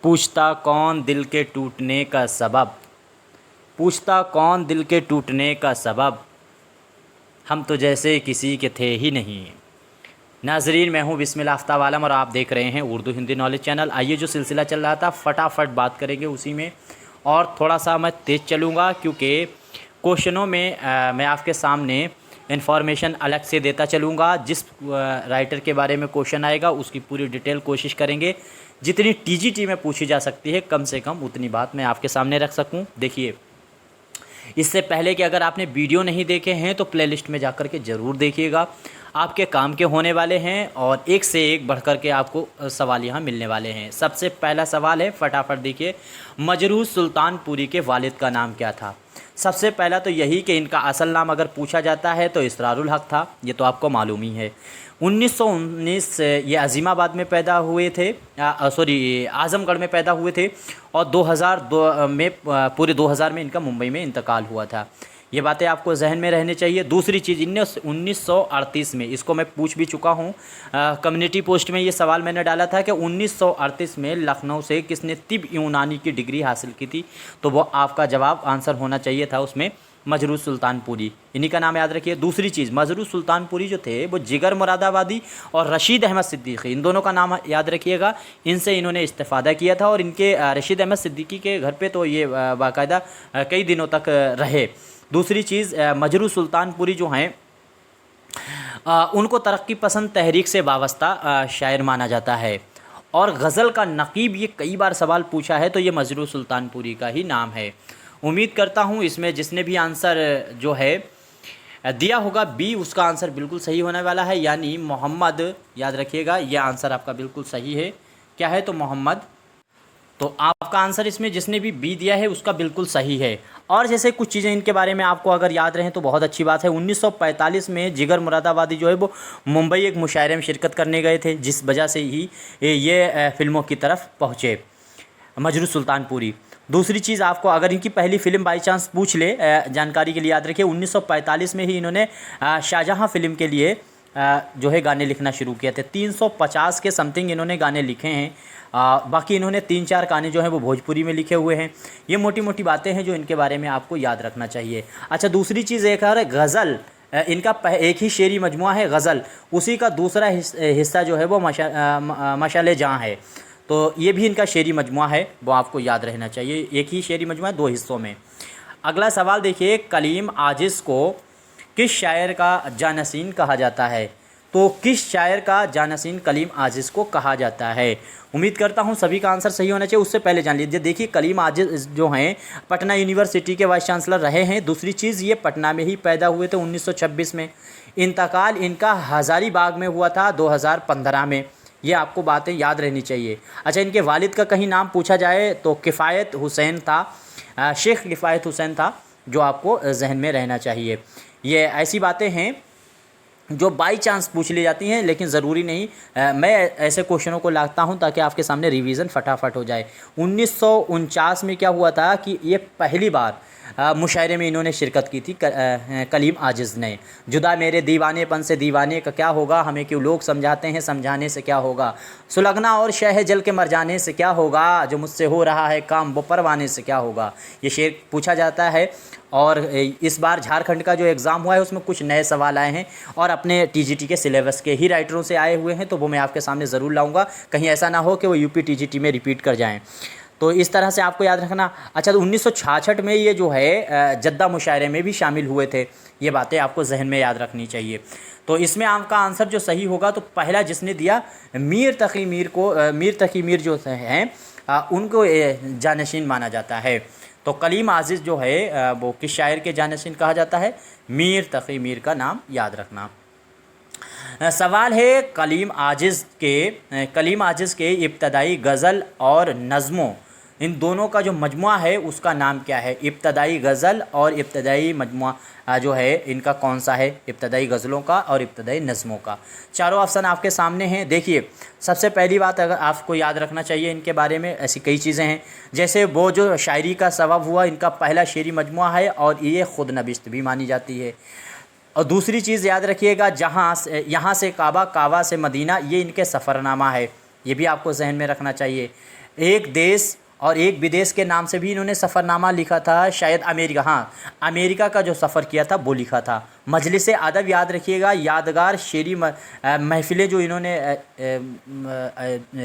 पूछता कौन दिल के टूटने का सबब, पूछता कौन दिल के टूटने का सबब, हम तो जैसे किसी के थे ही नहीं। नाजरीन, मैं हूं बिस्मिल आफ्ताब आलम और आप देख रहे हैं उर्दू हिंदी नॉलेज चैनल। आइए, जो सिलसिला चल रहा था फटाफट बात करेंगे उसी में, और थोड़ा सा मैं तेज़ चलूँगा क्योंकि क्वेश्चनों में मैं आपके सामने इन्फॉर्मेशन अलग से देता चलूँगा। जिस राइटर के बारे में क्वेश्चन आएगा उसकी पूरी डिटेल कोशिश करेंगे, जितनी टीजीटी में पूछी जा सकती है कम से कम उतनी बात मैं आपके सामने रख सकूँ। देखिए, इससे पहले कि अगर आपने वीडियो नहीं देखे हैं तो प्लेलिस्ट में जाकर के ज़रूर देखिएगा, आपके काम के होने वाले हैं और एक से एक बढ़ कर के आपको सवाल यहाँ मिलने वाले हैं। सबसे पहला सवाल है, फटाफट देखिए, मजरूह सुल्तानपुरी के वालिद का नाम क्या था? सबसे पहला तो यही कि इनका असल नाम अगर पूछा जाता है तो इसरारुल हक था, ये तो आपको मालूम ही है। 1919 ये अजीमाबाद में पैदा हुए थे, आज़मगढ़ में पैदा हुए थे, और 2002 में पूरे 2000 में इनका मुंबई में इंतकाल हुआ था। ये बातें आपको जहन में रहनी चाहिए। दूसरी चीज़, 1938 में, इसको मैं पूछ भी चुका हूँ, कम्युनिटी पोस्ट में ये सवाल मैंने डाला था कि 1938 में लखनऊ से किसने तिब यूनानी की डिग्री हासिल की थी, तो वो आपका जवाब आंसर होना चाहिए था उसमें मजरूह सुल्तानपुरी, इन्हीं का नाम याद रखिए। दूसरी चीज़, मजरूह सुल्तानपुरी जो थे वो जिगर मुरादाबादी और रशीद अहमद सिद्दीकी, इन दोनों का नाम याद रखिएगा। इनसे इन्होंने इस्तिफ़ादा किया था और इनके रशीद अहमद सिद्दीकी के घर पे तो ये बाकायदा कई दिनों तक रहे। दूसरी चीज़, मजरूह सुल्तानपुरी जो हैं उनको तरक्की पसंद तहरीक से वाबस्ता शायर माना जाता है, और गज़ल का नकीब ये कई बार सवाल पूछा है, तो ये मजरूह सुल्तानपुरी का ही नाम है। उम्मीद करता हूँ इसमें जिसने भी आंसर जो है दिया होगा बी, उसका आंसर बिल्कुल सही होने वाला है, यानी मोहम्मद, याद रखिएगा यह आंसर आपका बिल्कुल सही है। क्या है? तो मोहम्मद। तो आपका आंसर इसमें जिसने भी बी दिया है उसका बिल्कुल सही है। और जैसे कुछ चीज़ें इनके बारे में आपको अगर याद रहें तो बहुत अच्छी बात है। 1945 में जिगर मुरादाबादी जो है वो मुंबई एक मुशायरे में शिरकत करने गए थे, जिस वजह से ही ये फिल्मों की तरफ पहुँचे मजरूह सुल्तानपुरी। दूसरी चीज़, आपको अगर इनकी पहली फ़िल्म बाई चांस पूछ ले, जानकारी के लिए याद रखिए, 1945 में ही इन्होंने शाहजहां फ़िल्म के लिए जो है गाने लिखना शुरू किए थे। 350 के समथिंग इन्होंने गाने लिखे हैं। बाकी इन्होंने 3-4 गाने जो हैं वो भोजपुरी में लिखे हुए हैं। ये मोटी मोटी बातें हैं जो इनके बारे में आपको याद रखना चाहिए। अच्छा, दूसरी चीज़ एक और है गज़ल, इनका एक ही शेरी मजमुआ है गज़ल, उसी का दूसरा हिस्सा जो है वो मशाले जहाँ है, तो ये भी इनका शेरी मजमुआ है, वो आपको याद रहना चाहिए। एक ही शेरी मजमुआ है 2 हिस्सों में। अगला सवाल देखिए, कलीम आजिज़ को किस शायर का जानसीन कहा जाता है? तो किस शायर का जानसीन कलीम आजिज़ को कहा जाता है? उम्मीद करता हूँ सभी का आंसर सही होना चाहिए। उससे पहले जान लीजिए, देखिए कलीम आजिज़ जो हैं पटना यूनिवर्सिटी के वाइस चांसलर रहे हैं। दूसरी चीज़, ये पटना में ही पैदा हुए थे 1926 में। इंतकाल इनका हज़ारीबाग में हुआ था 2015 में। ये आपको बातें याद रहनी चाहिए। अच्छा, इनके वालिद का कहीं नाम पूछा जाए तो किफ़ायत हुसैन था, शेख किफ़ायत हुसैन था, जो आपको जहन में रहना चाहिए। ये ऐसी बातें हैं जो बाई चांस पूछ ली जाती हैं, लेकिन ज़रूरी नहीं। मैं ऐसे क्वेश्चनों को लाता हूं ताकि आपके सामने रिवीजन फटाफट हो जाए। 1949 में क्या हुआ था कि ये पहली बार मुशायरे में इन्होंने शिरकत की थी, कलीम आजिज़ ने। जुदा मेरे दीवानेपन से दीवाने का क्या होगा, हमें क्यों लोग समझाते हैं समझाने से क्या होगा, सुलगना और शह जल के मर जाने से क्या होगा, जो मुझसे हो रहा है काम वो परवाने से क्या होगा, ये शेर पूछा जाता है। और इस बार झारखंड का जो एग्ज़ाम हुआ है उसमें कुछ नए सवाल आए हैं और अपने टीजीटी के सिलेबस के ही राइटरों से आए हुए हैं, तो वो मैं आपके सामने ज़रूर लाऊंगा। कहीं ऐसा ना हो कि वो यूपी टीजीटी में रिपीट कर जाएं, तो इस तरह से आपको याद रखना। अच्छा, तो 1966 में ये जो है जद्दा मुशायरे में भी शामिल हुए थे। ये बातें आपको जहन में याद रखनी चाहिए। तो इसमें आपका आंसर जो सही होगा, तो पहला जिसने दिया मीर तकी मीर को, मीर तकी मीर जो हैं उनको जानशीन माना जाता है। तो कलीम आजिज़ जो है वो किस शायर के जानशीन कहा जाता है? मीर तकी मीर का नाम याद रखना। सवाल है, कलीम आजिज़ के इब्तदाई गज़ल और नज़मों, इन दोनों का जो मजमुआ है उसका नाम क्या है? इब्तदाई गज़ल और इब्तदाई मजमुआ जो है इनका कौन सा है? इब्तदाई गज़लों का और इब्तदाई नज़मों का। चारों ऑप्शन आपके सामने हैं। देखिए, सबसे पहली बात अगर आपको याद रखना चाहिए इनके बारे में, ऐसी कई चीज़ें हैं, जैसे वो जो शायरी का सबब हुआ, इनका पहला शेरी मजमुआ है और ये ख़ुद नबिश्त भी मानी जाती है। और दूसरी चीज़ याद रखिएगा, यहाँ से काबा, काबा से मदीना, ये इनके सफ़रनामा है। ये भी आपको जहन में रखना चाहिए। एक देश और एक विदेश के नाम से भी इन्होंने सफ़रनामा लिखा था, शायद अमेरिका, हाँ अमेरिका का जो सफ़र किया था वो लिखा था। मजलिस अदब याद रखिएगा, यादगार शेरी महफ़िलें जो इन्होंने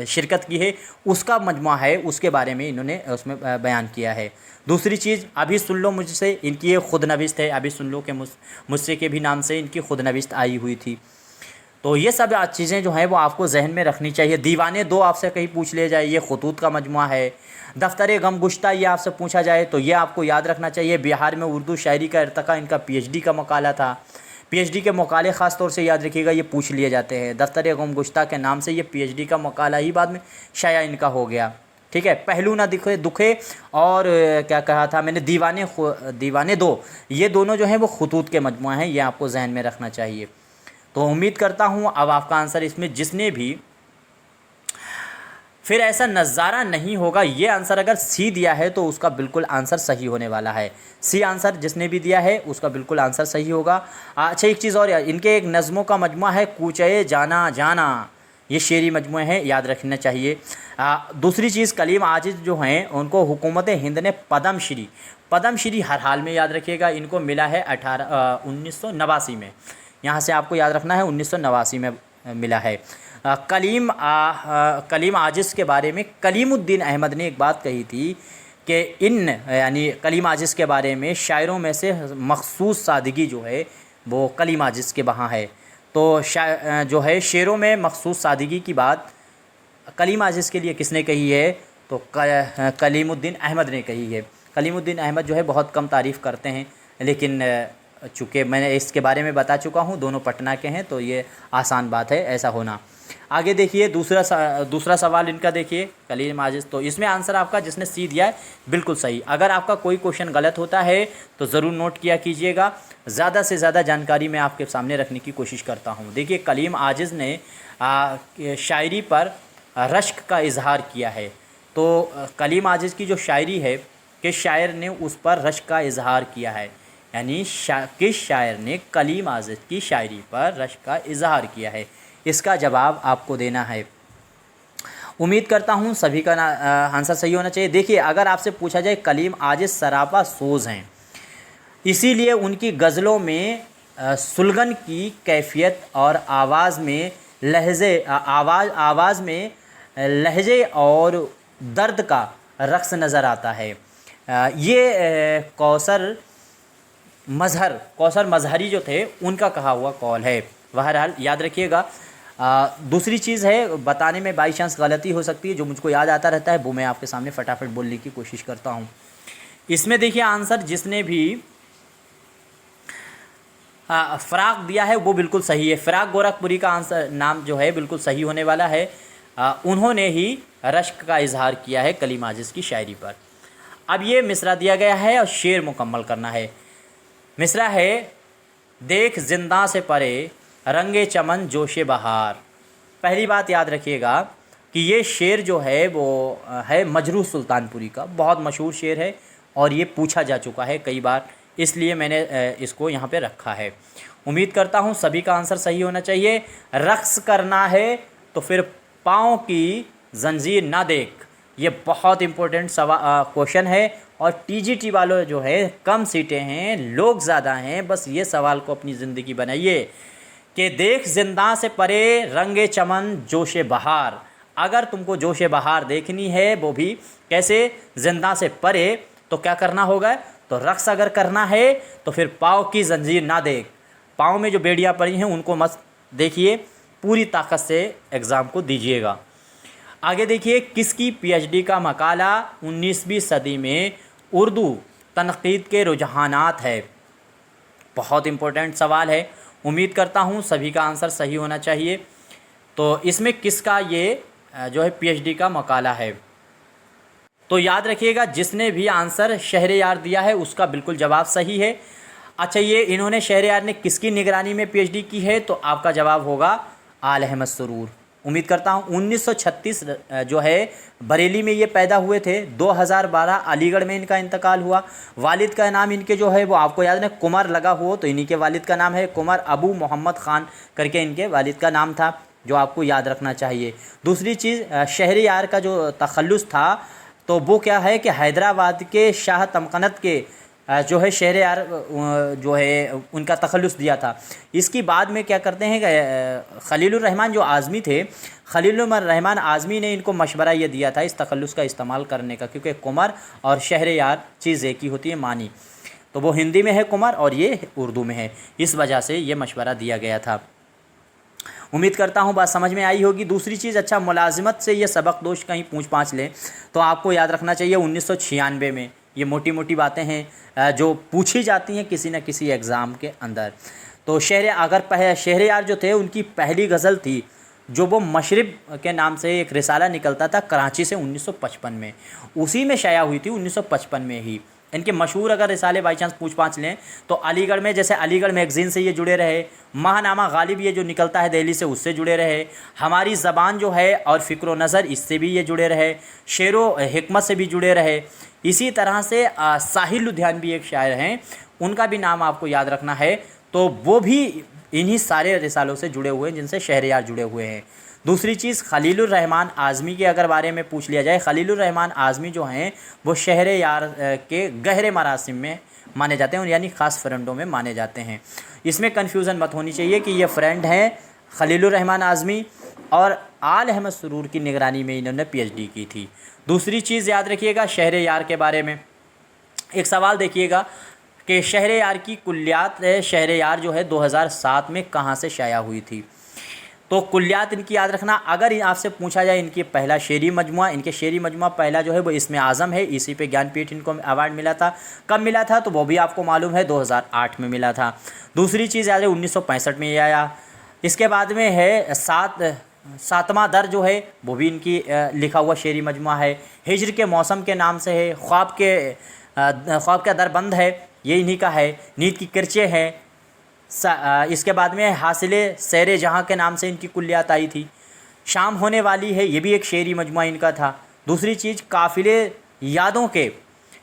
शिरकत की है उसका मजमुआ है, उसके बारे में इन्होंने उसमें बयान किया है। दूसरी चीज़, अभी सुन लो मुझसे, इनकी ये खुदनविस्त है, अभी सुन लो कि मुझसे के भी नाम से इनकी खुदनविस्त आई हुई थी। तो ये सब चीज़ें जो हैं वो आपको जहन में रखनी चाहिए। दीवाने दो आपसे कहीं पूछ लिया जाए, ये खतूत का मजमुआ है। दफ्तर गम गुश्ता ये आपसे पूछा जाए तो ये आपको याद रखना चाहिए। बिहार में उर्दू शायरी का इर्तका इनका पीएचडी का मकाला था। पीएचडी के मकाले ख़ास तौर से याद रखिएगा, ये पूछ लिए जाते हैं। दफ्तर गम गुश्ता के नाम से ये पीएचडी का मकाला ही बाद में शाया इनका हो गया। ठीक है, पहलू ना दिखे दुखे, और क्या कहा था मैंने, दीवाने दो, ये दोनों जो हैं वो खतूत के मजमुआ हैं, ये आपको जहन में रखना चाहिए। तो उम्मीद करता हूँ अब आपका आंसर इसमें जिसने भी, फिर ऐसा नज़ारा नहीं होगा, ये आंसर अगर सी दिया है तो उसका बिल्कुल आंसर सही होने वाला है। सी आंसर जिसने भी दिया है उसका बिल्कुल आंसर सही होगा। अच्छा, एक चीज़ और, इनके एक नज़मों का मजमुआ है कूचे जाना जाना, ये शेरी मजमुए हैं, याद रखना चाहिए। दूसरी चीज़, कलीम आजिज़ जो हैं उनको हुकूमत हिंद ने पद्मश्री हर हाल में याद रखिएगा, इनको मिला है 1989 में। यहाँ से आपको याद रखना है 1989 में मिला है। कलीम आजिज़ के बारे में कलीमुद्दीन अहमद ने एक बात कही थी कि यानी कलीम आजिज़ के बारे में शायरों में से मखसूस सादगी जो है वो कलीम आजिज़ के वहाँ है। तो जो है शेरों में मखसूस सादगी की बात कलीम आजिज़ के लिए किसने कही है, तो कलीमुद्दीन अहमद ने कही है। कलीमुद्दीन अहमद जो है बहुत कम तारीफ़ करते हैं, लेकिन चूँकि मैंने इसके बारे में बता चुका हूँ, दोनों पटना के हैं, तो ये आसान बात है ऐसा होना। आगे देखिए, दूसरा सवाल इनका देखिए, कलीम आजिज़, तो इसमें आंसर आपका जिसने सी दिया है बिल्कुल सही। अगर आपका कोई क्वेश्चन गलत होता है तो ज़रूर नोट किया कीजिएगा, ज़्यादा से ज़्यादा जानकारी मैं आपके सामने रखने की कोशिश करता हूँ। देखिए, कलीम आजिज़ ने शायरी पर रश्क का इजहार किया है। तो कलीम आजिज़ की जो शायरी है कि शायर ने उस पर रश्क का इजहार किया है, यानी किस शायर ने कलीम आजिज़ की शायरी पर रश्क का इजहार किया है, इसका जवाब आपको देना है। उम्मीद करता हूँ सभी का आंसर सही होना चाहिए। देखिए, अगर आपसे पूछा जाए, कलीम आजिज़ सरापा सोज़ हैं, इसीलिए उनकी गज़लों में सुलगन की कैफियत और आवाज़ में लहजे और दर्द का रक़्स नज़र आता है। ये कौसर मज़हरी जो थे उनका कहा हुआ कौल है। बहरहाल याद रखिएगा। दूसरी चीज़ है, बताने में बाई चांस गलती हो सकती है, जो मुझको याद आता रहता है वो मैं आपके सामने फटाफट बोलने की कोशिश करता हूँ। इसमें देखिए, आंसर जिसने भी फ़राक दिया है वो बिल्कुल सही है। फ़राक गोरखपुरी का आंसर नाम जो है बिल्कुल सही होने वाला है। उन्होंने ही रश्क का इजहार किया है कलीम आजिज़ की शायरी पर। अब ये मिसरा दिया गया है और शेर मुकम्मल करना है। मिसरा है, देख जिंदा से परे रंगे चमन जोशे बहार। पहली बात याद रखिएगा कि ये शेर जो है वो है मजरूह सुल्तानपुरी का, बहुत मशहूर शेर है और ये पूछा जा चुका है कई बार, इसलिए मैंने इसको यहाँ पे रखा है। उम्मीद करता हूँ सभी का आंसर सही होना चाहिए। रक़्स करना है तो फिर पाँव की जंजीर ना देख, ये बहुत इम्पोर्टेंट क्वेश्चन है। और टीजीटी वालों जो है कम सीटें हैं, लोग ज़्यादा हैं, बस ये सवाल को अपनी ज़िंदगी बनाइए कि देख जिंदा से परे रंगे चमन जोशे बहार। अगर तुमको जोशे बहार देखनी है, वो भी कैसे, जिंदा से परे, तो क्या करना होगा, तो रक़्स अगर करना है तो फिर पाँव की जंजीर ना देख, पाँव में जो बेड़ियाँ पड़ी हैं उनको मत देखिए, पूरी ताकत से एग्ज़ाम को दीजिएगा। आगे देखिए, किसकी पीएचडी का मकाला 19वीं सदी में उर्दू तनक़ीद के रुझानात है। बहुत इम्पोर्टेंट सवाल है। उम्मीद करता हूँ सभी का आंसर सही होना चाहिए। तो इसमें किसका ये जो है पीएचडी का मकाला है, तो याद रखिएगा जिसने भी आंसर शहरयार दिया है उसका बिल्कुल जवाब सही है। अच्छा, ये इन्होंने शहरयार ने किसकी निगरानी में पीएचडी की है, तो आपका जवाब होगा आल अहमद सुरूर। उम्मीद करता हूँ 1936 जो है बरेली में ये पैदा हुए थे। 2012 अलीगढ़ में इनका इंतकाल हुआ। वालिद का नाम इनके जो है वो आपको याद है, कुमर लगा हुआ, तो इन्हीं के वालिद का नाम है कुमर अबू मोहम्मद ख़ान करके इनके वालिद का नाम था। जो आपको याद रखना चाहिए। दूसरी चीज़ शहरयार का जो तखल्लुस था तो वो क्या है कि हैदराबाद के शाह तमकनत के जो है शहरयार जो है उनका तखल्लुस दिया था। इसकी बाद में क्या करते हैं कि खलीलुर रहमान जो आज़मी थे, खलीलुर रहमान आज़मी ने इनको मशवरा ये दिया था इस तखल्लुस का इस्तेमाल करने का, क्योंकि कुमर और शहरयार चीज़ एक ही होती है मानी, तो वो हिंदी में है कुमर और ये उर्दू में है, इस वजह से ये मशवरा दिया गया था। उम्मीद करता हूँ बात समझ में आई होगी। दूसरी चीज़, अच्छा मुलाजिमत से ये सबक दोष कहीं पूछ पाछ लें तो आपको याद रखना चाहिए 1996 में, ये मोटी मोटी बातें हैं जो पूछी जाती हैं किसी न किसी एग्ज़ाम के अंदर। तो शहरयार जो थे उनकी पहली गज़ल थी जो वो मशरब के नाम से एक रिसाला निकलता था कराची से 1955 में, उसी में शाया हुई थी 1955 में ही। इनके मशहूर अगर रिसाले बाई चांस पूछ पाछ लें तो अलीगढ़ में, जैसे अलीगढ़ मैगज़ीन से ये जुड़े रहे, महानामा गालिब ये जो निकलता है दिल्ली से उससे जुड़े रहे, हमारी ज़बान जो है और फ़िक्र नज़र इससे भी ये जुड़े रहे, शेरो हिकमत से भी जुड़े रहे। इसी तरह से साहिल लुधियानवी एक शायर हैं, उनका भी नाम आपको याद रखना है, तो वो भी इन्हीं सारे रिसालों से जुड़े हुए हैं जिनसे शहरयार जुड़े हुए हैं। दूसरी चीज़, खलीलुर रहमान आज़मी के अगर बारे में पूछ लिया जाए, खलीलुर रहमान आज़मी जो हैं वो शहरयार के गहरे मरासिम में माने जाते हैं, यानी ख़ास फ्रेंडों में माने जाते हैं। इसमें कन्फ्यूज़न मत होनी चाहिए कि ये फ्रेंड हैं खलीलुर रहमान आज़मी और आल अहमद सुरूर की निगरानी में इन्होंने PhD की थी। दूसरी चीज़ याद रखिएगा शहरयार के बारे में, एक सवाल देखिएगा कि शहरयार की कुल्लियात शहरयार जो है 2007 में कहाँ से शाया हुई थी। तो कुल्लियात इनकी याद रखना। अगर आपसे पूछा जाए इनकी पहला शेरी मजमुआ, इनके शेरी मजमुआ पहला जो है वो इसमें आज़म है, इसी पे ज्ञानपीठ इनको अवार्ड मिला था। कब मिला था तो वो भी आपको मालूम है, 2008 में मिला था। दूसरी चीज़ याद है 1965 में ये आया। इसके बाद में है सातवां दर जो है वो भी इनकी लिखा हुआ शेरी मजमुआ है। हिज्र के मौसम के नाम से है। ख्वाब का दर बंद है, ये इन्हीं का है। नींद की किरचे हैं। इसके बाद में हासिले सैरे जहाँ के नाम से इनकी कुल्लियात आई थी। शाम होने वाली है, ये भी एक शेरी मजमुआ इनका था। दूसरी चीज़ काफ़िले यादों के,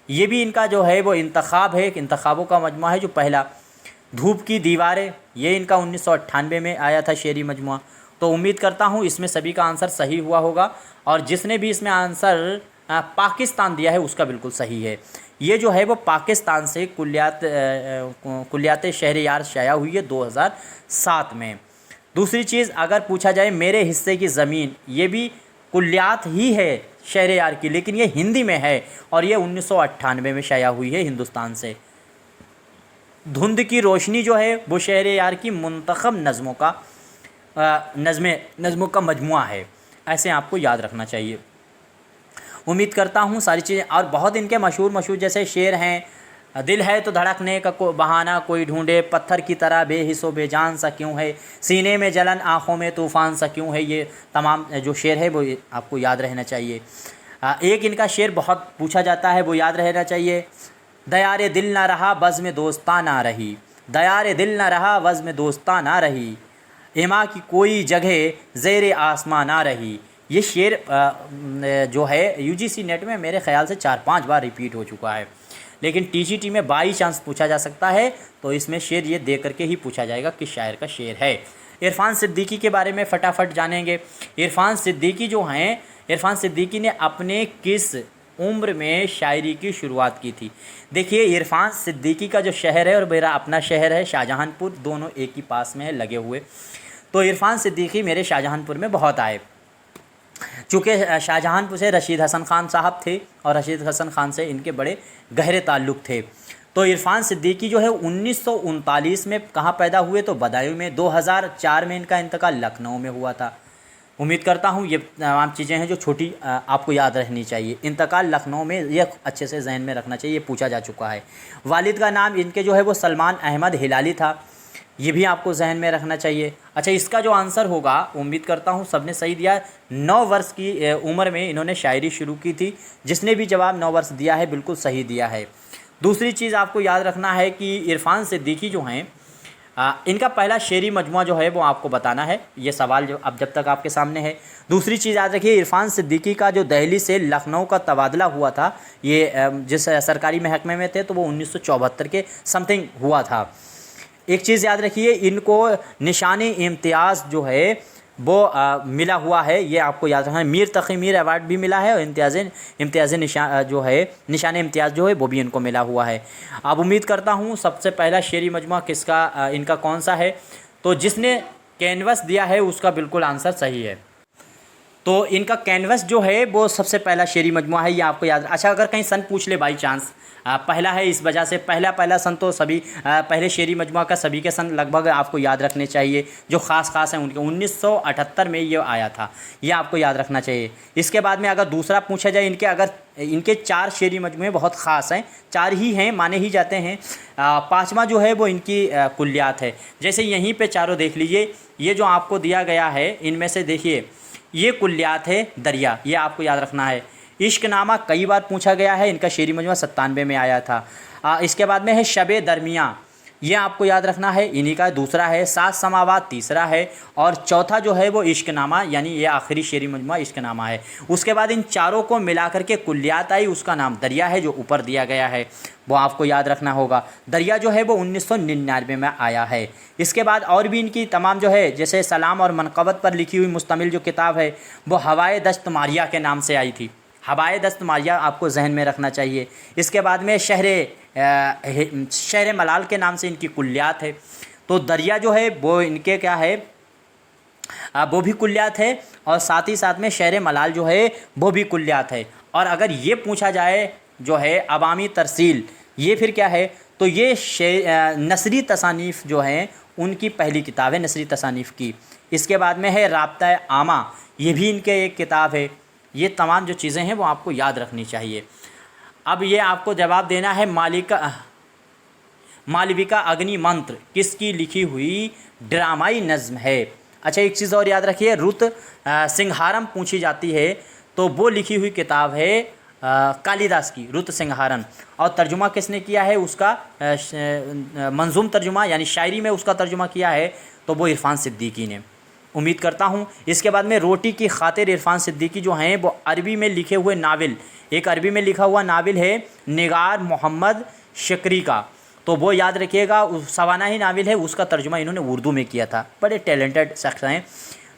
ये भी इनका जो है वो इंतखाब है, इंतखाबों का मजमुआ है जो पहला। धूप की दीवारें, ये इनका 1998 में आया था शेरी मजमुआ। तो उम्मीद करता हूँ इसमें सभी का आंसर सही हुआ होगा, और जिसने भी इसमें आंसर पाकिस्तान दिया है उसका बिल्कुल सही है। ये जो है वो पाकिस्तान से कुल्लियात शहरयार शाया हुई है 2007 में। दूसरी चीज़, अगर पूछा जाए मेरे हिस्से की ज़मीन, ये भी कुल्लियात ही है शहरयार की, लेकिन ये हिंदी में है और ये 1998 में शाया हुई है हिंदुस्तान से। धुंध की रोशनी जो है वो शहरयार की मुंतखब नज़मों का मजमुआ है। ऐसे आपको याद रखना चाहिए। उम्मीद करता हूँ सारी चीज़ें, और बहुत इनके मशहूर जैसे शेर हैं, दिल है तो धड़कने का बहाना कोई ढूंढे, पत्थर की तरह बेहिस्सो बेजान सा क्यों है, सीने में जलन आँखों में तूफ़ान सा क्यों है। ये तमाम जो शेर है वो आपको याद रहना चाहिए। एक इनका शेर बहुत पूछा जाता है, वो याद रहना चाहिए। दयारे दिल ना रहा बज़ में दोस्ता ना रही, दयारे दिल ना रहा बज़ में दोस्ता ना रही, इमा की कोई जगह ज़ेरे आसमां ना रही। ये शेर जो है UGC नेट में मेरे ख़्याल से 4-5 बार रिपीट हो चुका है, लेकिन TGT में बाई चांस पूछा जा सकता है, तो इसमें शेर ये दे करके ही पूछा जाएगा किस शायर का शेर है। इरफान सिद्दीकी के बारे में फटाफट जानेंगे। इरफान सिद्दीकी जो हैं, इरफान सिद्दीकी ने अपने किस उम्र में शायरी की शुरुआत की थी। देखिए, इरफान सिद्दीकी का जो शहर है और मेरा अपना शहर है शाहजहांपुर, दोनों एक ही पास में है लगे हुए। तो इरफान सिद्दीकी मेरे शाहजहांपुर में बहुत आए, चूँकि शाहजहांपुर से रशीद हसन ख़ान साहब थे और रशीद हसन ख़ान से इनके बड़े गहरे ताल्लुक़ थे। तो इरफान सिद्दीकी जो है 1939 में कहाँ पैदा हुए, तो बदायूं में। 2004 में इनका इंतकाल लखनऊ में हुआ था। उम्मीद करता हूँ ये तमाम चीज़ें हैं जो छोटी आपको याद रहनी चाहिए। इंतकाल लखनऊ में, ये अच्छे से जहन में रखना चाहिए, ये पूछा जा चुका है। वालिद का नाम इनके जो है वो सलमान अहमद हिलाली था, ये भी आपको जहन में रखना चाहिए। अच्छा, इसका जो आंसर होगा, उम्मीद करता हूँ सबने सही दिया। 9 वर्ष की उम्र में इन्होंने शायरी शुरू की थी। जिसने भी जवाब 9 वर्ष दिया है बिल्कुल सही दिया है। दूसरी चीज़ आपको याद रखना है कि इरफान सिद्दीकी जो हैं, इनका पहला शेरी मजमुआ जो है वो आपको बताना है। ये सवाल जो अब जब तक आपके सामने है। दूसरी चीज़ याद रखिए, इरफान सिद्दीकी का जो दिल्ली से लखनऊ का तबादला हुआ था, ये जिस सरकारी महकमे में थे, तो वो 1974 के समथिंग हुआ था। एक चीज़ याद रखिए, इनको निशानी इम्तियाज़ जो है वो मिला हुआ है, ये आपको याद रखना है। मीर तक़ी मीर अवार्ड भी मिला है और इम्तियाज़ी निशान जो है, निशान इम्तियाज़ जो है वो भी इनको मिला हुआ है। अब उम्मीद करता हूँ सबसे पहला शेरी मजमूआ किसका इनका कौन सा है, तो जिसने कैनवस दिया है उसका बिल्कुल आंसर सही है। तो इनका कैनवस जो है वो सबसे पहला शेरी मजमूआ है, ये आपको याद। अच्छा, अगर कहीं सन पूछ ले बाई चांस, पहला है इस वजह से पहला सन तो सभी पहले शेरी मजमूआ का सभी के सन लगभग आपको याद रखने चाहिए, जो ख़ास हैं उनके। 1978 में ये आया था, ये आपको याद रखना चाहिए। इसके बाद में अगर दूसरा पूछा जाए, इनके 4 शेरी मजमूए बहुत ख़ास हैं, 4 ही हैं, माने ही जाते हैं। 5वां जो है वो इनकी कुल्लियात है। जैसे यहीं पे चारों देख लीजिए, ये जो आपको दिया गया है इनमें से देखिए, ये कुल्लियात है दरिया, ये आपको याद रखना है। इश्कनामा कई बार पूछा गया है, इनका शेरी मजमूआ 97 में आया था। इसके बाद में है शबे दरमियाँ, ये आपको याद रखना है, इन्हीं का दूसरा है। 7 समावात तीसरा है, और चौथा जो है वो इश्कनामा, यानी ये आखिरी शेरी मजमूआ इश्कनामा है। उसके बाद इन चारों को मिला करके कुल्लियात आई, उसका नाम दरिया है, जो ऊपर दिया गया है वो आपको याद रखना होगा। दरिया जो है वो 1999 में आया है। इसके बाद और भी इनकी तमाम जो है, जैसे सलाम और मनक़बत पर लिखी हुई मुस्तमिल जो किताब है वो हवाए दस्त मारिया के नाम से आई थी। हवाए दस्त मारिया आपको जहन में रखना चाहिए। इसके बाद में शहर मलाल के नाम से इनकी कुल्लियात है। तो दरिया जो है वो इनके क्या है, वो भी कुल्लियात है, और साथ ही साथ में शहर मलाल जो है वो भी कुल्लियात है। और अगर ये पूछा जाए जो है अवामी तरसील, ये फिर क्या है, तो ये नसरी तसानीफ़ जो हैं उनकी पहली किताब है, नसरी तसानीफ़ की। इसके बाद में है राब्ता आमा, ये भी इनके एक किताब है। ये तमाम जो चीज़ें हैं वो आपको याद रखनी चाहिए। अब ये आपको जवाब देना है, मालविका अग्नि मंत्र किसकी लिखी हुई ड्रामाई नज़्म है। अच्छा, एक चीज़ और याद रखिए, रुत सिंहारम पूछी जाती है तो वो लिखी हुई किताब है कालिदास की, रुत सिंहारम। और तर्जुमा किसने किया है उसका, मंजूम तर्जुमा यानी शायरी में उसका तर्जुमा किया है तो वो इरफान सिद्दीकी ने। उम्मीद करता हूँ। इसके बाद में रोटी की खातिर इरफान सिद्दीकी जो हैं वो अरबी में लिखे हुए नावल, एक अरबी में लिखा हुआ नावल है निगार मोहम्मद शकरी का, तो वो याद रखिएगा। सवाना ही नावल है, उसका तर्जुमा इन्होंने उर्दू में किया था। बड़े टैलेंटेड शख्स हैं।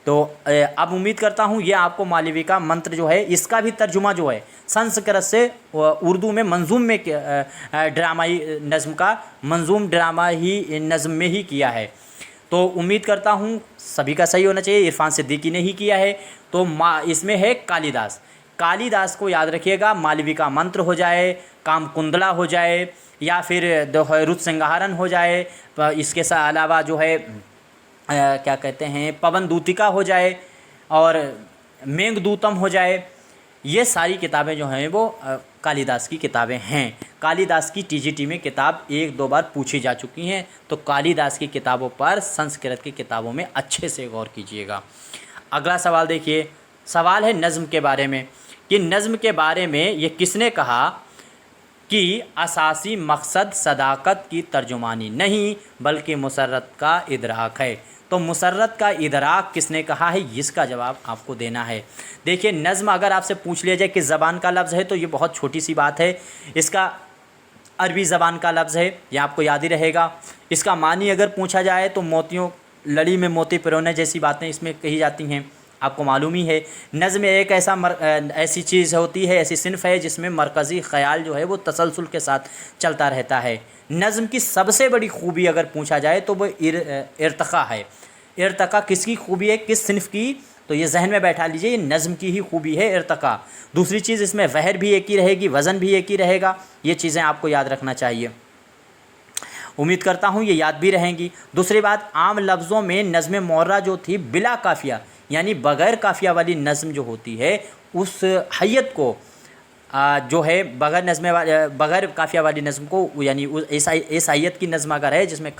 तो अब उम्मीद करता हूँ ये आपको मालविका मंत्र जो है इसका भी तर्जुमा जो है संस्कृत से उर्दू में मंजूम में ड्रामाई नज़्म का मंजूम ड्रामाई नज़्म में ही किया है। तो उम्मीद करता हूँ सभी का सही होना चाहिए। इरफान सिद्दीकी ने ही किया है। तो इसमें है कालिदास, कालिदास को याद रखिएगा। मालविका मंत्र हो जाए, काम कुंदला हो जाए, या फिर रुत सिंहारन हो जाए, इसके अलावा जो है क्या कहते हैं पवन दूतिका हो जाए, और मेघदूतम हो जाए, ये सारी किताबें जो हैं वो कालिदास की किताबें हैं। कालिदास की टीजीटी में किताब 1-2 बार पूछी जा चुकी हैं, तो कालिदास की किताबों पर संस्कृत की किताबों में अच्छे से गौर कीजिएगा। अगला सवाल देखिए, सवाल है नज़्म के बारे में कि नज़्म के बारे में ये किसने कहा कि असासी मकसद सदाकत की तर्जुमानी नहीं बल्कि मुसर्रत का इदराक है। तो मुसर्रत का इदराक किसने कहा है, इसका जवाब आपको देना है। देखिए, नज़्म अगर आपसे पूछ लिया जाए कि ज़बान का लफ्ज़ है तो ये बहुत छोटी सी बात है। इसका अरबी ज़बान का लफ्ज़ है, ये आपको याद ही रहेगा। इसका मानी अगर पूछा जाए तो मोतियों लड़ी में मोती पिरोने जैसी बातें इसमें कही जाती हैं, आपको मालूम ही है। नज़्म एक ऐसी चीज़ होती है, ऐसी सिन्फ़ है जिसमें मरकज़ी ख़याल जो है वो तसलसल के साथ चलता रहता है। नज़्म की सबसे बड़ी खूबी अगर पूछा जाए तो वो इर्तक़ा है। इर्तक़ा किसकी खूबी है, किस सिन्फ़ की, तो ये जहन में बैठा लीजिए, ये नज़्म की ही खूबी है इर्तक़ा। दूसरी चीज़, इसमें वहर भी एक ही रहेगी, वज़न भी एक ही रहेगा। ये चीज़ें आपको याद रखना चाहिए। उम्मीद करता हूँ ये याद भी रहेंगी। दूसरी बात, आम लफ्ज़ों में नज़्म मुअर्रा जो थी बिला काफ़िया यानी बग़ैर काफ़िया वाली नज़्म जो होती है उस हैयत को जो है बग़ैर काफ़िया वाली नज़्म को, यानी इस हैयत की नज़्म अगर है जिसमें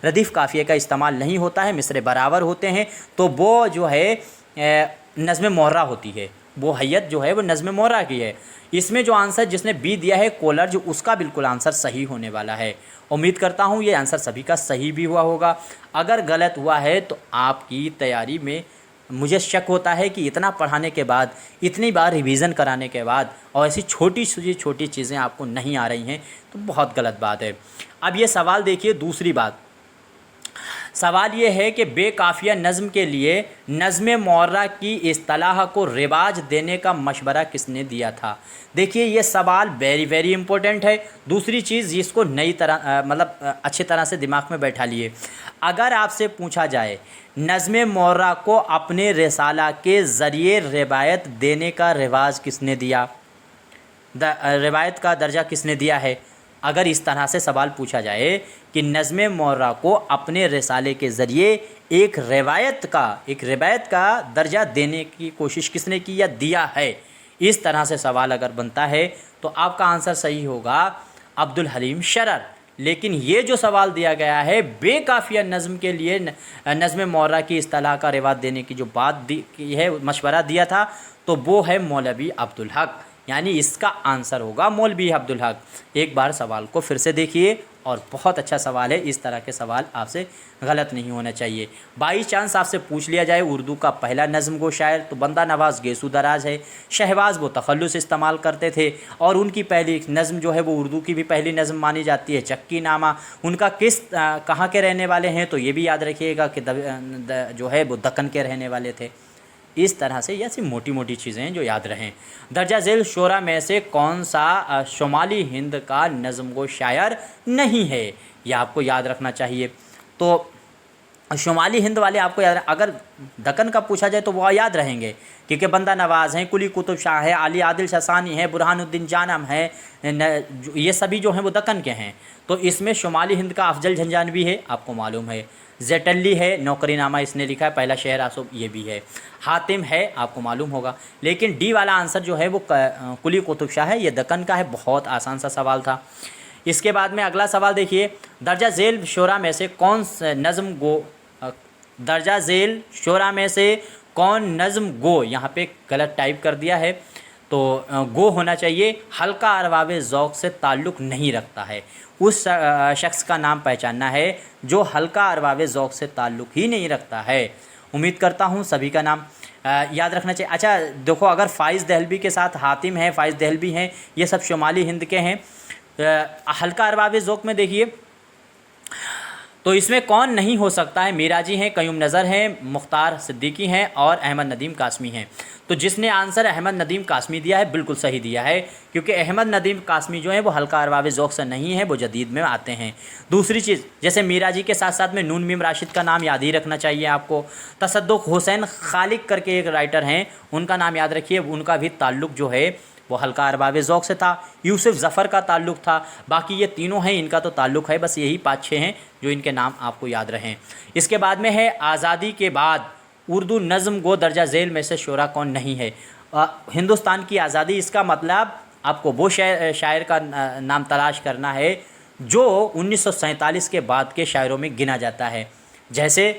रदीफ़ काफ़िए का इस्तेमाल नहीं होता है, मिसरे बराबर होते हैं, तो वो जो है नज़्म मुअर्रा होती है। वो हैयत जो है वो नज़्म मुअर्रा की है। इसमें जो आंसर जिसने बी दिया है कोलर्ज, उसका बिल्कुल आंसर सही होने वाला है। उम्मीद करता हूँ ये आंसर सभी का सही भी हुआ होगा। अगर गलत हुआ है तो आपकी तैयारी में मुझे शक होता है कि इतना पढ़ाने के बाद, इतनी बार रिवीज़न कराने के बाद, और ऐसी छोटी छोटी चीज़ें आपको नहीं आ रही हैं तो बहुत गलत बात है। अब ये सवाल देखिए, दूसरी बात, सवाल ये है कि बेकाफिया नज़्म के लिए नज़्म मुअर्रा की इस्तिलाह को रिवाज देने का मशवरा किसने दिया था। देखिए ये सवाल वेरी वेरी इंपॉर्टेंट है। दूसरी चीज़ जिसको नई तरह अच्छी तरह से दिमाग में बैठा लिए, अगर आपसे पूछा जाए नज़्म मुअर्रा को अपने रिसाला के ज़रिए रिवायत देने का रिवाज किसने दिया, रिवायत का दर्जा किसने दिया है, अगर इस तरह से सवाल पूछा जाए कि नज़्म मुअर्रा को अपने रिसाले के ज़रिए एक रिवायत का दर्जा देने की कोशिश किसने की या दिया है, इस तरह से सवाल अगर बनता है तो आपका आंसर सही होगा अब्दुल हलीम शरर। लेकिन ये जो सवाल दिया गया है बेकाफिया नज़्म के लिए नज़्म मुअर्रा की इस्तिलाह का रिवाज देने की जो बात दी है, मशवरा दिया था, तो वो है मौलवी अब्दुल हक, यानी इसका आंसर होगा मौलवी अब्दुल हक। एक बार सवाल को फिर से देखिए, और बहुत अच्छा सवाल है, इस तरह के सवाल आपसे गलत नहीं होना चाहिए। बाई चांस आपसे पूछ लिया जाए उर्दू का पहला नज़्म गो शायर, तो बंदा नवाज़ गेसू दराज है। शहबाज वो तखल्लुस इस्तेमाल करते थे और उनकी पहली नज़्म जो है वो उर्दू की भी पहली नज़्म मानी जाती है, चक्की नामा। उनका कहाँ के रहने वाले हैं, तो ये भी याद रखिएगा कि जो है वो दक्कन के रहने वाले थे। इस तरह से ऐसी मोटी मोटी चीज़ें हैं जो याद रहें। दर्जा झेल शोरा में से कौन सा शुमाली हिंद का नज़्म गो शायर नहीं है, यह आपको याद रखना चाहिए। तो शुमाली हिंद वाले आपको याद, अगर दक्कन का पूछा जाए तो वो याद रहेंगे, क्योंकि बंदा नवाज़ हैं, कुली कुतुब शाह है, अली आदिल शसानी है, बुरहानुद्दीन जानम है, ये सभी जो हैं वो दक्कन के हैं। तो इसमें शुमाली हिंद का अफजल झंझानवी है, आपको मालूम है। ज़ेटल्ली है, नौकरीनामा इसने लिखा है, पहला शहर आसुब ये भी है। हातिम है, आपको मालूम होगा। लेकिन डी वाला आंसर जो है वो कुली कुतुब शाह है, ये दक्कन का है। बहुत आसान सा सवाल था। इसके बाद में अगला सवाल देखिए, दर्जा झेल शोरा में से कौन नज़्म गो, दर्जा झेल शोरा में से कौन नज़्म गो, यहाँ पे गलत टाइप कर दिया है, तो गो होना चाहिए, हल्का अरवावे ज़ौक़ से ताल्लुक़ नहीं रखता है। उस शख्स का नाम पहचानना है जो हल्का अरवावे ज़ौक़ से ताल्लुक़ ही नहीं रखता है। उम्मीद करता हूँ सभी का नाम याद रखना चाहिए। अच्छा देखो, अगर फ़ाइज़ दहलवी के साथ हातिम है, फ़ाइज़ दहलवी हैं, ये सब शुमाली हिंद के हैं। हल्का अरवावे ज़ौक़ में देखिए तो इसमें कौन नहीं हो सकता है, मिराजी हैं, कयूम नज़र हैं, मुख्तार सिद्दीकी हैं और अहमद नदीम कासमी हैं। तो जिसने आंसर अहमद नदीम कासमी दिया है बिल्कुल सही दिया है, क्योंकि अहमद नदीम कासमी जो है वो हल्का अरवावे ज़ौक़ से नहीं है, वो जदीद में आते हैं। दूसरी चीज़, जैसे मिराजी के साथ साथ में नून मीम राशिद का नाम याद ही रखना चाहिए आपको। तसद्दुक़ हुसैन खालिक करके एक राइटर हैं, उनका नाम याद रखिए, उनका भी ताल्लुक़ जो है वो हल्का अरबाब ज़ौक़ से था। यूसुफ ज़फ़र का ताल्लुक़ था। बाकी ये तीनों हैं, इनका तो ताल्लुक़ है, बस यही 5-6 हैं जो इनके नाम आपको याद रहें। इसके बाद में है आज़ादी के बाद उर्दू नज़्म गो दर्जा झेल में से शोरा कौन नहीं है। हिंदुस्तान की आज़ादी, इसका मतलब आपको वो शायर का नाम तलाश करना है जो 1947 के बाद के शायरों में गिना जाता है। जैसे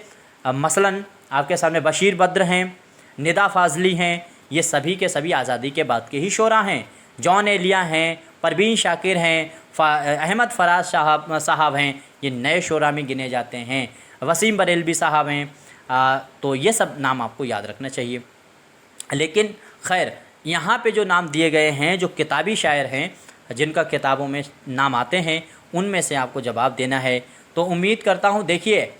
मसलन आपके सामने बशीर बद्र हैं, निदा फ़ाज़ली हैं, ये सभी के सभी आज़ादी के बाद के ही शोरा हैं। जॉन एलिया हैं, परवीन शाकिर हैं, अहमद फराज साहब हैं, ये नए शोरा में गिने जाते हैं। वसीम बरेलवी साहब हैं। तो ये सब नाम आपको याद रखना चाहिए। लेकिन खैर यहाँ पे जो नाम दिए गए हैं, जो किताबी शायर हैं जिनका किताबों में नाम आते हैं, उनमें से आपको जवाब देना है। तो उम्मीद करता हूँ, देखिए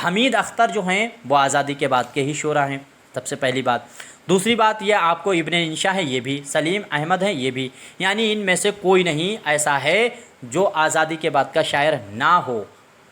हमीद अख्तर जो हैं वो आज़ादी के बाद के ही शोरा हैं, सबसे पहली बात। दूसरी बात यह आपको इब्न इंशा है, ये भी सलीम अहमद हैं, ये भी, यानी इनमें से कोई नहीं ऐसा है जो आज़ादी के बाद का शायर ना हो।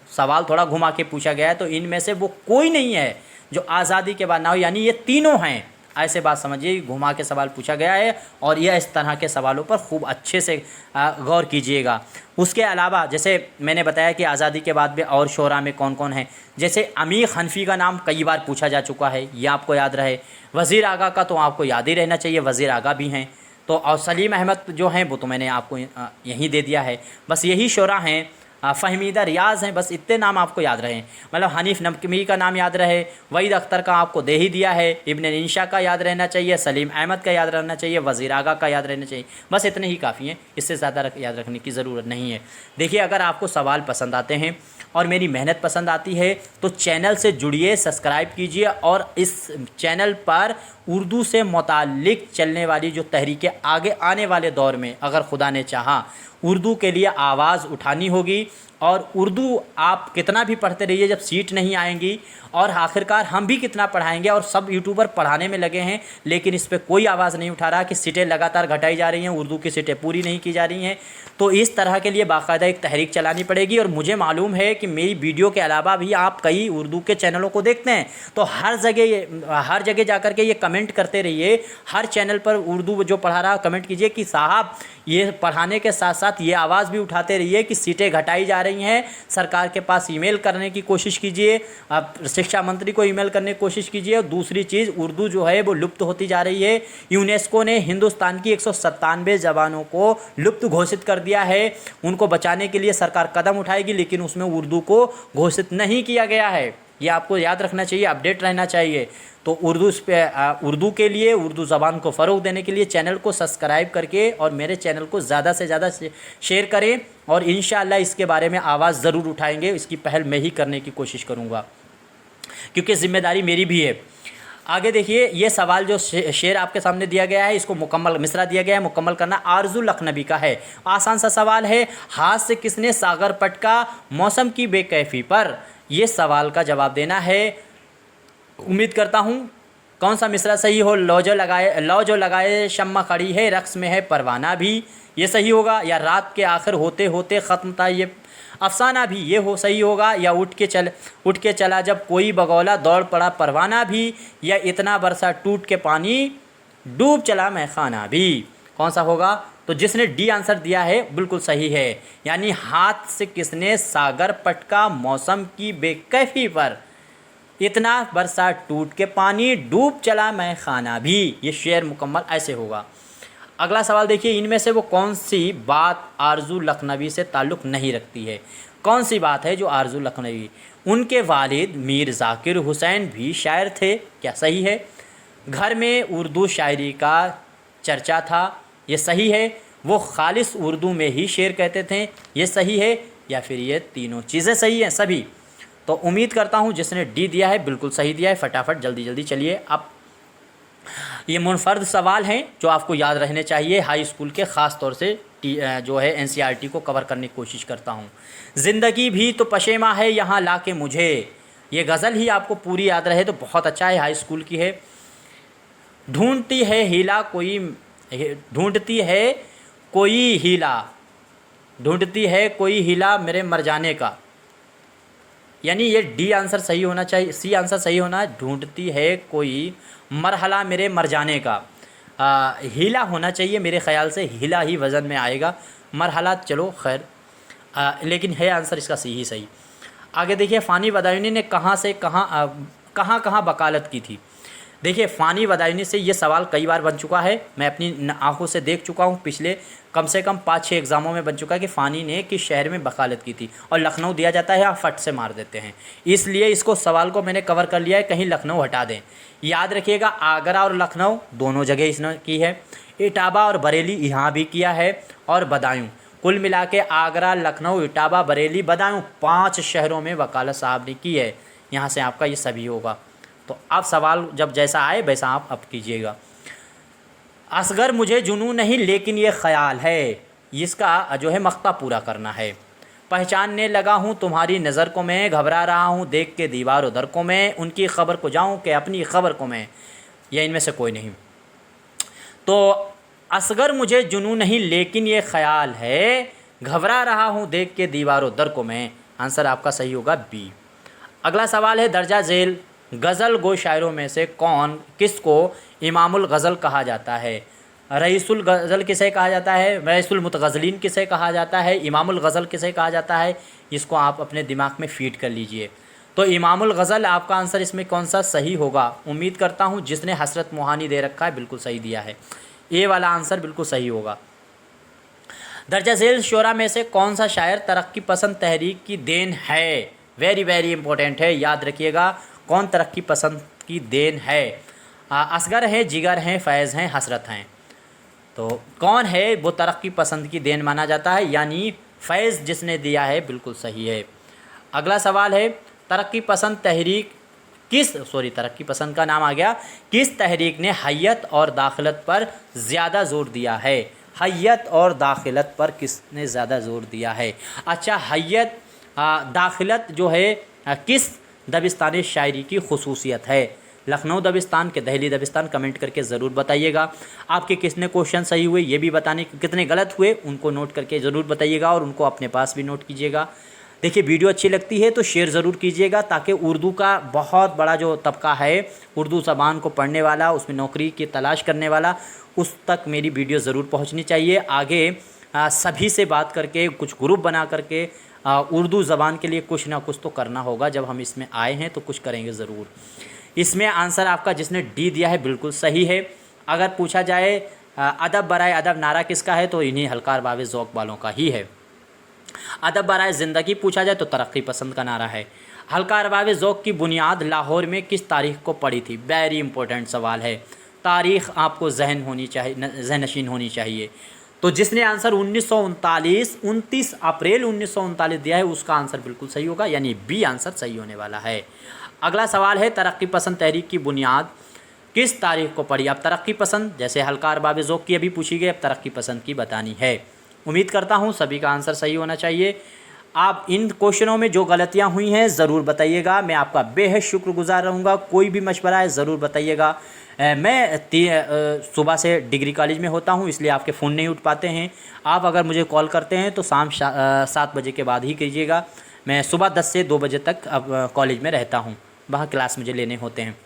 सवाल थोड़ा घुमा के पूछा गया है, तो इनमें से वो कोई नहीं है जो आज़ादी के बाद ना हो, यानी ये तीनों हैं। ऐसे बात समझिए, घुमा के सवाल पूछा गया है और यह इस तरह के सवालों पर खूब अच्छे से गौर कीजिएगा। उसके अलावा जैसे मैंने बताया कि आज़ादी के बाद भी और शोरा में कौन कौन है, जैसे अमीर हनफी का नाम कई बार पूछा जा चुका है, ये आपको याद रहे। वज़ीर आगा का तो आपको याद ही रहना चाहिए, वज़ीर आगा भी हैं। तो और सलीम अहमद जो हैं वो तो मैंने आपको यहीं दे दिया है। बस यही शोरा हैं। फ़हमीदा रियाज़ हैं, बस इतने नाम आपको याद रहें। मतलब हनीफ नकवी का नाम याद रहे, वहीद अख्तर का आपको दे ही दिया है, इब्न इंशा का याद रहना चाहिए, सलीम अहमद का याद रहना चाहिए, वज़ीर आगा का याद रहना चाहिए। बस इतने ही काफ़ी हैं, इससे ज़्यादा याद रखने की ज़रूरत नहीं है। देखिए, अगर आपको सवाल पसंद आते हैं और मेरी मेहनत पसंद आती है तो चैनल से जुड़िए, सब्सक्राइब कीजिए और इस चैनल पर उर्दू से मुताल्लिक़ चलने वाली जो तहरीकें आगे आने वाले दौर में अगर खुदा ने चाहा उर्दू के लिए आवाज़ उठानी होगी और उर्दू आप कितना भी पढ़ते रहिए, जब सीट नहीं आएंगी और आखिरकार हम भी कितना पढ़ाएंगे, और सब यूट्यूबर पढ़ाने में लगे हैं लेकिन इस पर कोई आवाज़ नहीं उठा रहा कि सीटें लगातार घटाई जा रही हैं, उर्दू की सीटें पूरी नहीं की जा रही हैं। तो इस तरह के लिए बाकायदा एक तहरीक चलानी पड़ेगी। और मुझे मालूम है कि मेरी वीडियो के अलावा भी आप कई उर्दू के चैनलों को देखते हैं, तो हर जगह जा कर के ये कमेंट करते रहिए, हर चैनल पर उर्दू जो पढ़ा रहा कमेंट कीजिए कि साहब ये पढ़ाने के साथ साथ ये आवाज़ भी उठाते रहिए कि सीटें घटाई जा रही हैं। सरकार के पास ईमेल करने की कोशिश कीजिए, आप शिक्षा मंत्री को ईमेल करने की कोशिश कीजिए। और दूसरी चीज़, उर्दू जो है वो लुप्त होती जा रही है। यूनेस्को ने हिंदुस्तान की 197 ज़बानों को लुप्त घोषित कर दिया है। उनको बचाने के लिए सरकार कदम उठाएगी, लेकिन उसमें उर्दू को घोषित नहीं किया गया है। ये आपको याद रखना चाहिए, अपडेट रहना चाहिए। तो उर्दू के लिए, उर्दू ज़बान को फ़रोग़ देने के लिए चैनल को सब्सक्राइब करके और मेरे चैनल को ज़्यादा से ज़्यादा शेयर करें, और इंशाअल्लाह इसके बारे में आवाज़ ज़रूर उठाएंगे। इसकी पहल मैं ही करने की कोशिश करूँगा, क्योंकि ज़िम्मेदारी मेरी भी है। आगे देखिए, ये सवाल जो शेर आपके सामने दिया गया है, इसको मुकम्मल मिसरा दिया गया है, मुकम्मल करना आरजू लखनवी का है। आसान सा सवाल है, हाथ से किसने सागर पटका मौसम की बेकैफी पर। ये सवाल का जवाब देना है। उम्मीद करता हूँ कौन सा मिसरा सही हो। लो जो लगाए शम्मा खड़ी है, रक्स में है परवाना भी, ये सही होगा। या रात के आखिर होते होते ख़त्म था ये अफसाना भी, ये हो सही होगा। या उठ के चला जब कोई बगौला, दौड़ पड़ा परवाना भी। या इतना बरसा टूट के पानी, डूब चला मैखाना भी। कौन सा होगा? तो जिसने डी आंसर दिया है बिल्कुल सही है, यानी हाथ से किसने सागर पटका मौसम की बेकैफी पर, इतना बरसा टूट के पानी, डूब चला मैखाना भी। ये शेर मुकम्मल ऐसे होगा। अगला सवाल देखिए, इनमें से वो कौन सी बात आरजू लखनवी से ताल्लुक़ नहीं रखती है। कौन सी बात है जो आरजू लखनवी, उनके वालिद मीर ज़ाकिर हुसैन भी शायर थे, क्या सही है? घर में उर्दू शायरी का चर्चा था, ये सही है। वो खालिस उर्दू में ही शेर कहते थे, ये सही है। या फिर ये तीनों चीज़ें सही हैं सभी। तो उम्मीद करता हूँ जिसने डी दिया है बिल्कुल सही दिया है। फटाफट जल्दी जल्दी चलिए। अब ये मुनफर्द सवाल हैं जो आपको याद रहने चाहिए। हाई स्कूल के ख़ास तौर से जो है एनसीईआरटी को कवर करने की कोशिश करता हूँ। ज़िंदगी भी तो पशेमा है यहाँ लाके मुझे, ये गज़ल ही आपको पूरी याद रहे तो बहुत अच्छा है, हाई स्कूल की है। ढूंढती है कोई हीला मेरे मर जाने का, यानी ये डी आंसर सही होना चाहिए, सी आंसर सही होना। ढूंढती है कोई मरहला मेरे मर जाने का, हीला होना चाहिए मेरे ख़्याल से, हीला ही वज़न में आएगा। मरहला चलो खैर, लेकिन है आंसर इसका सही सही। आगे देखिए, फ़ानी बदायूनी ने कहाँ वकालत की थी। देखिए, फ़ानी बदायूनी से ये सवाल कई बार बन चुका है, मैं अपनी आंखों से देख चुका हूँ। पिछले कम से कम 5-6 एग्ज़ामों में बन चुका है कि फ़ानी ने किस शहर में वकालत की थी। और लखनऊ दिया जाता है, आप फट से मार देते हैं, इसलिए इसको सवाल को मैंने कवर कर लिया है, कहीं लखनऊ हटा दें। याद रखिएगा, आगरा और लखनऊ दोनों जगह इसने की है। इटावा और बरेली यहाँ भी किया है, और बदायूं। कुल मिला के आगरा, लखनऊ, इटावा, बरेली, बदायूं 5 शहरों में वकालत साहब ने की है। यहाँ से आपका ये सभी होगा। तो अब सवाल जब जैसा आए वैसा आप अब कीजिएगा। असगर मुझे जुनून नहीं लेकिन ये ख़याल है, इसका जो है मख्ता पूरा करना है। पहचानने लगा हूँ तुम्हारी नज़र को मैं, घबरा रहा हूँ देख के दीवार उधर को मैं, उनकी खबर को जाऊँ कि अपनी खबर को मैं, या इनमें से कोई नहीं। तो असगर मुझे जुनून नहीं लेकिन ये ख़याल है, घबरा रहा हूँ देख के दीवार उधर को मैं, आंसर आपका सही होगा बी। अगला सवाल है, दर्जा झेल गज़ल गो शायरों में से किसको इमामुल गज़ल कहा जाता है। रईसुल गज़ल किसे कहा जाता है, रईसुल मुतगज़लिन किसे कहा जाता है, इमामुल गज़ल किसे कहा जाता है, इसको आप अपने दिमाग में फीड कर लीजिए। तो इमामुल गज़ल आपका आंसर इसमें कौन सा सही होगा। उम्मीद करता हूँ जिसने हसरत मोहानी दे रखा है बिल्कुल सही दिया है, ए वाला आंसर बिल्कुल सही होगा। दर्जा झेल शोरा में से कौन सा शायर तरक्की पसंद तहरीक की देन है। वेरी वेरी इंपॉर्टेंट है, याद रखिएगा कौन तरक्की पसंद की देन है। असगर हैं, जिगर हैं, फैज़ हैं, हसरत हैं। तो कौन है वो तरक्की पसंद की देन माना जाता है, यानी फैज़ जिसने दिया है बिल्कुल सही है। अगला सवाल है, तरक्की पसंद का नाम आ गया, किस तहरीक ने हैयत और दाखिलत पर ज़्यादा ज़ोर दिया है। हैयत और दाखिलत पर किसने ज़्यादा ज़ोर दिया है। अच्छा, हैयत दाखिलत जो है किस दबिस्तान शायरी की खुसूसियत है? लखनऊ दबिस्तान के दहली दबिस्तान? कमेंट करके ज़रूर बताइएगा। आपके कितने क्वेश्चन सही हुए ये भी बताने, कितने गलत हुए उनको नोट करके ज़रूर बताइएगा और उनको अपने पास भी नोट कीजिएगा। देखिए वीडियो अच्छी लगती है तो शेयर ज़रूर कीजिएगा, ताकि उर्दू का बहुत बड़ा जो तबका है उर्दू ज़बान को पढ़ने वाला, उसमें नौकरी की तलाश करने वाला, उस तक मेरी वीडियो ज़रूर पहुंचनी चाहिए। आगे सभी से बात करके कुछ ग्रुप बना करके उर्दू ज़बान के लिए कुछ ना कुछ तो करना होगा। जब हम इसमें आए हैं तो कुछ करेंगे ज़रूर। इसमें आंसर आपका जिसने डी दिया है बिल्कुल सही है। अगर पूछा जाए अदब बराए अदब नारा किसका है, तो इन्हीं हल्का अरबाब ज़ौक़ वालों का ही है। अदब बराए ज़िंदगी पूछा जाए तो तरक्की पसंद का नारा है। हल्का अरबाब ज़ौक़ की बुनियाद लाहौर में किस तारीख़ को पड़ी थी? वेरी इंपॉर्टेंट सवाल है। तारीख़ आपको जहन होनी चाहिए, जहन नशीन होनी चाहिए। तो जिसने आंसर 29 अप्रैल 1939 दिया है उसका आंसर बिल्कुल सही होगा, यानी बी आंसर सही होने वाला है। अगला सवाल है तरक्की पसंद तहरीक की बुनियाद किस तारीख़ को पड़ी? अब तरक्की पसंद जैसे हल्का अरबाब ज़ौक़ की अभी पूछी गई, अब तरक्की पसंद की बतानी है। उम्मीद करता हूँ सभी का आंसर सही होना चाहिए। आप इन क्वेश्चनों में जो गलतियाँ हुई हैं ज़रूर बताइएगा, मैं आपका बेहद शुक्रगुज़ार रहूँगा। कोई भी मशवरा है ज़रूर बताइएगा। मैं सुबह से डिग्री कॉलेज में होता हूँ, इसलिए आपके फ़ोन नहीं उठ पाते हैं। आप अगर मुझे कॉल करते हैं तो शाम 7 बजे के बाद ही कीजिएगा। मैं सुबह 10 से 2 बजे तक अब कॉलेज में रहता हूँ, वहाँ क्लास मुझे लेने होते हैं।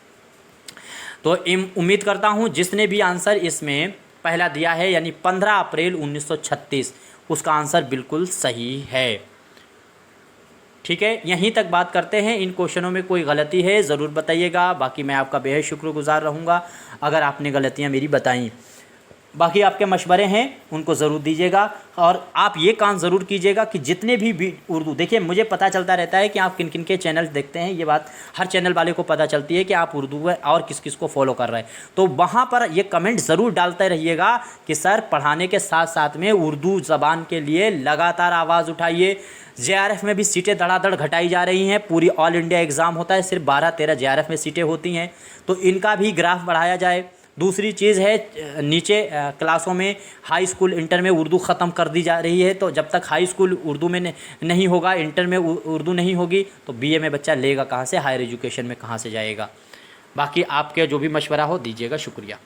तो उम्मीद करता हूँ जिसने भी आंसर इसमें पहला दिया है यानी 15 अप्रैल 1936 उसका आंसर बिल्कुल सही है। ठीक है, यहीं तक बात करते हैं। इन क्वेश्चनों में कोई गलती है ज़रूर बताइएगा, बाकी मैं आपका बेहद शुक्रगुज़ार रहूँगा अगर आपने गलतियाँ मेरी बताई। बाकी आपके मशवरे हैं उनको ज़रूर दीजिएगा और आप ये काम ज़रूर कीजिएगा कि जितने भी उर्दू, देखिए मुझे पता चलता रहता है कि आप किन किन के चैनल देखते हैं, ये बात हर चैनल वाले को पता चलती है कि आप उर्दू और किस किस को फॉलो कर रहे हैं। तो वहाँ पर ये कमेंट ज़रूर डालते रहिएगा कि सर पढ़ाने के साथ साथ में उर्दू ज़बान के लिए लगातार आवाज़ उठाइए। JRF में भी सीटें धड़ाधड़ घटाई जा रही हैं, पूरी ऑल इंडिया एग्ज़ाम होता है, सिर्फ 12-13 JRF में सीटें होती हैं, तो इनका भी ग्राफ बढ़ाया जाए। दूसरी चीज़ है नीचे क्लासों में हाई स्कूल इंटर में उर्दू ख़त्म कर दी जा रही है, तो जब तक हाई स्कूल उर्दू में नहीं होगा, इंटर में उर्दू नहीं होगी तो BA में बच्चा लेगा कहाँ से, हायर एजुकेशन में कहाँ से जाएगा। बाकी आपके जो भी मशवरा हो दीजिएगा। शुक्रिया।